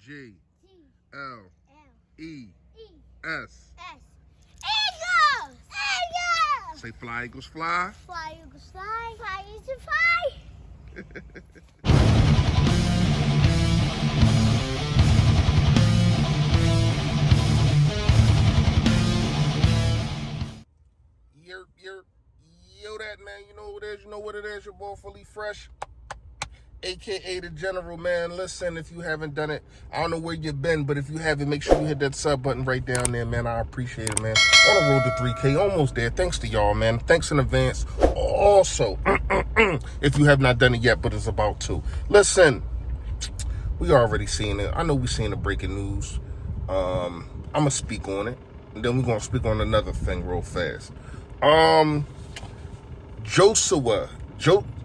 G G L L E E S. S. Eagles! Eagles! Say fly, Eagles, fly. Fly, Eagles, fly. Fly, Eagles, fly. Yo, that man, you know what it is, your boy Fully Fresh, aka the General, man. Listen, if you haven't done it, I don't know where you've been, but if you haven't, make sure you hit that sub button right down there, man. I appreciate it, man. On the road to 3K, almost there. Thanks to y'all, man. Thanks in advance. Also, if you have not done it yet, but it's about to. Listen, we already seen it. I know we seen the breaking news. I'm going to speak on it, and then we're going to speak on another thing real fast. Josiah,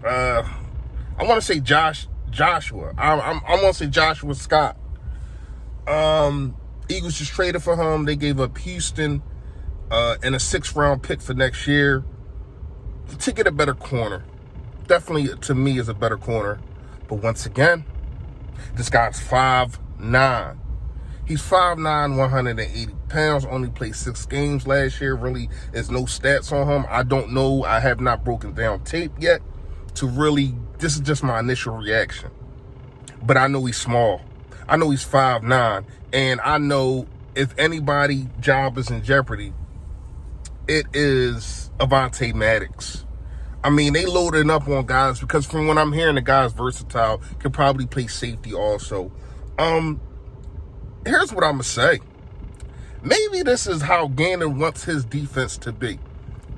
I want to say Joshua. I want to say Joshua Scott. Eagles just traded for him. They gave up Houston and a 6th round pick for next year to get a better corner. Definitely, to me, is a better corner. But once again, this guy's 5'9". He's 5'9", 180 pounds, only played 6 games last year. Really, there's no stats on him. I don't know. I have not broken down tape yet to really, this is just my initial reaction. But I know he's small. I know he's 5'9", and I know if anybody's job is in jeopardy, it is Avonte Maddox. I mean, they loading up on guys because from what I'm hearing, the guy's versatile, can probably play safety also. Here's what I'm going to say. Maybe this is how Gannon wants his defense to be.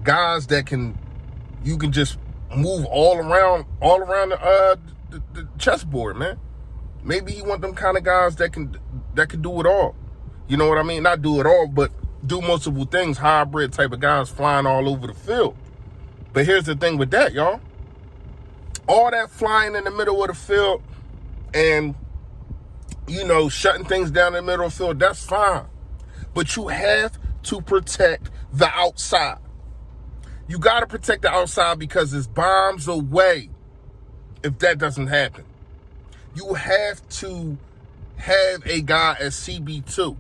Guys that you can just move all around the chessboard, man. Maybe he want them kind of guys that can do it all. You know what I mean? Not do it all, but do multiple things. Hybrid type of guys flying all over the field. But here's the thing with that, y'all. All that flying in the middle of the field and, shutting things down in the middle of the field, that's fine. But you have to protect the outside. You got to protect the outside because it's bombs away if that doesn't happen. You have to have a guy at CB2,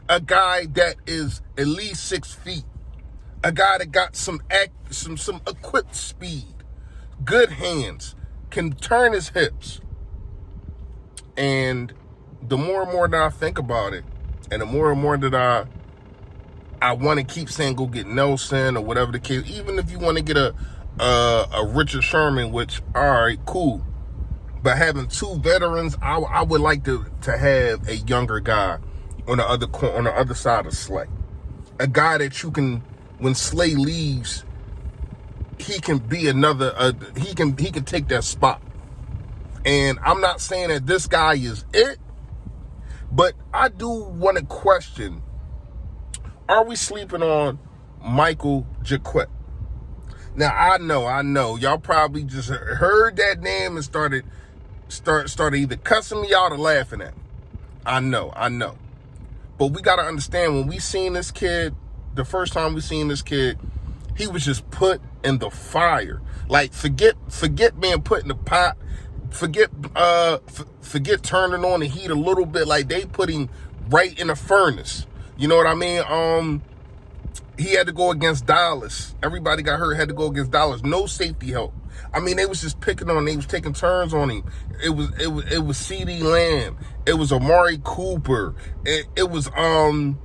a guy that is at least 6 feet, a guy that got some equipped speed, good hands, can turn his hips. And the more and more that I think about it, and the more and more that I want to keep saying go get Nelson or whatever the case, even if you want to get a Richard Sherman, which, all right, cool. But having 2 veterans, I would like to have a younger guy on the other side of Slay. A guy that you can, when Slay leaves, he can be he can take that spot. And I'm not saying that this guy is it, but I do want to question, are we sleeping on Michael Jacquet? Now, I know, y'all probably just heard that name and started either cussing me out or laughing at me. I know. But we got to understand, when we seen this kid, the first time we seen this kid, he was just put in the fire. Like, forget being put in the pot. Forget turning on the heat a little bit. Like, they put him right in the furnace. You know what I mean? He had to go against Dallas. Everybody got hurt, had to go against Dallas. No safety help. I mean, they was just picking on him. They was taking turns on him. It was CeeDee Lamb. It was Amari Cooper. It was who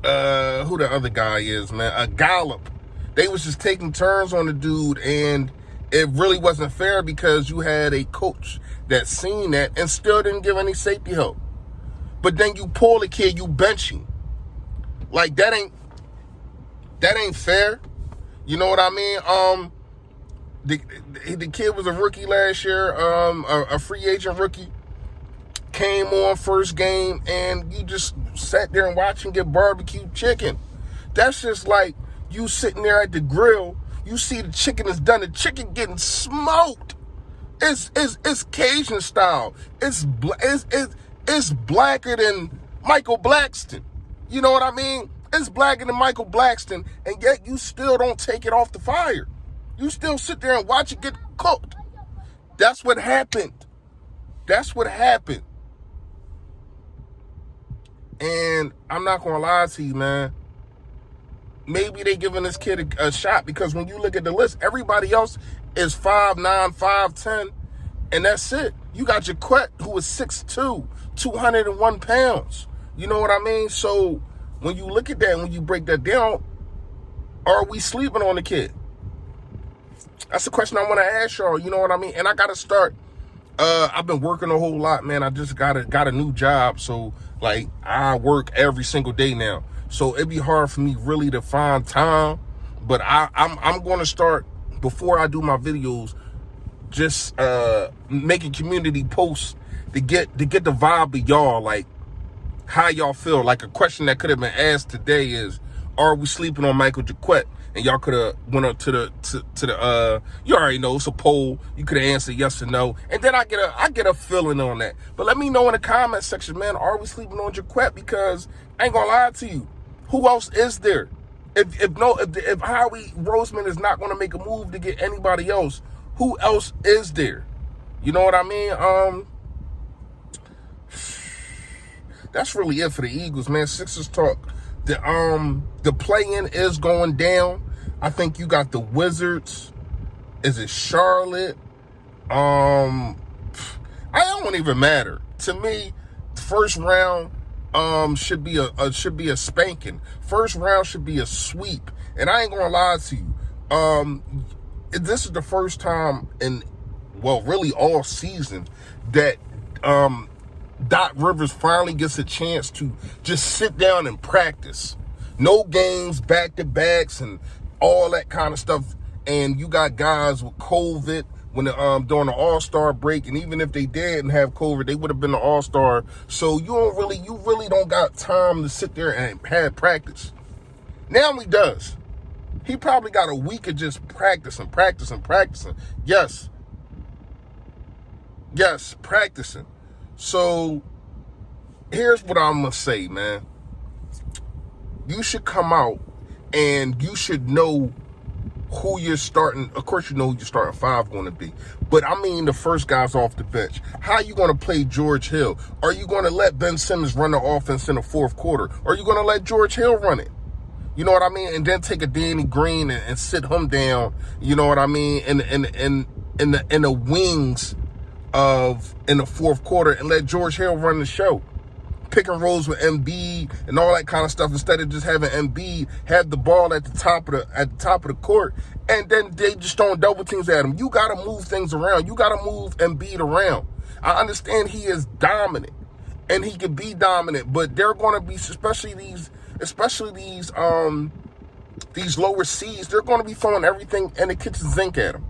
the other guy is, man? Gallup. They was just taking turns on the dude, and it really wasn't fair because you had a coach that seen that and still didn't give any safety help. But then you pull the kid, you bench him. Like, that ain't fair. You know what I mean? The kid was a rookie last year, a free agent rookie. Came on first game, and you just sat there and watched him get barbecue chicken. That's just like you sitting there at the grill. You see the chicken is done. The chicken getting smoked. It's Cajun style. It's blacker than Michael Blackston. You know what I mean? It's blacker than Michael Blackston, and yet you still don't take it off the fire. You still sit there and watch it get cooked. That's what happened. And I'm not going to lie to you, man. Maybe they giving this kid a shot because when you look at the list, everybody else is 5'9", 5'10", and that's it. You got Jacquet, who is 6'2", 201 pounds. You know what I mean? So when you look at that, when you break that down, are we sleeping on the kid? That's the question I want to ask y'all. You know what I mean? And I got to start. I've been working a whole lot, man. I just got a new job, so like I work every single day now. So it'd be hard for me really to find time. But I'm going to start before I do my videos, just making community posts to get the vibe of y'all, like how y'all feel. Like a question that could have been asked today is, are we sleeping on Michael Jacquet? And y'all could have went up to the you already know, it's a poll. You could have answered yes or no. And then I get a feeling on that. But let me know in the comment section, man, are we sleeping on Jacquet? Because I ain't gonna lie to you. Who else is there? If Howie Roseman is not gonna make a move to get anybody else, who else is there? You know what I mean? That's really it for the Eagles, man. Sixers talk. The play-in is going down. I think you got the Wizards. Is it Charlotte? I don't even matter. To me, first round should be a spanking. First round should be a sweep. And I ain't gonna lie to you. This is the first time in, well, really all season that Doc Rivers finally gets a chance to just sit down and practice. No games, back-to-backs, and all that kind of stuff. And you got guys with COVID when during the All-Star break, and even if they didn't have COVID, they would have been the All-Star. So you really don't got time to sit there and have practice. Now he does. He probably got a week of just practicing. Yes, practicing. So here's what I'm going to say, man. You should come out and you should know who you're starting. Of course, you know who your starting five going to be. But I mean the first guys off the bench. How are you going to play George Hill? Are you going to let Ben Simmons run the offense in the fourth quarter? Or are you going to let George Hill run it? You know what I mean? And then take a Danny Green and sit him down, you know what I mean, in the wings in the fourth quarter and let George Hill run the show. Pick and rolls with Embiid and all that kind of stuff instead of just having Embiid have the ball at the top of the court, and then they just throwing double teams at him. You got to move things around. You got to move Embiid around. I understand he is dominant and he can be dominant, but they're going to be, especially these lower seeds, they're going to be throwing everything in the kitchen sink at him.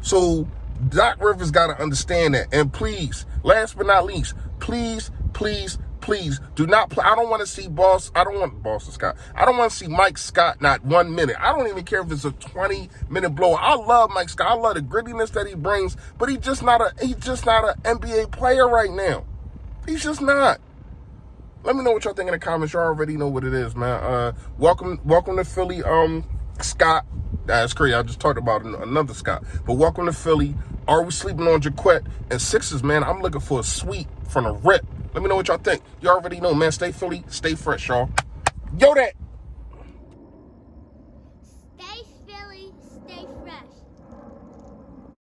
So Doc Rivers got to understand that. And please, last but not least, please do not play. I don't want to see Boston Scott. I don't want to see Mike Scott not 1 minute. I don't even care if it's a 20-minute blow. I love Mike Scott. I love the grittiness that he brings, but he's just not an NBA player right now. He's just not. Let me know what y'all think in the comments. Y'all already know what it is, man. Welcome to Philly, Scott. That's crazy. I just talked about another Scott. But welcome to Philly. Are we sleeping on Jacquet? And Sixers, man, I'm looking for a sweep from the rip. Let me know what y'all think. You already know, man. Stay Philly. Stay fresh, y'all. Yo, that.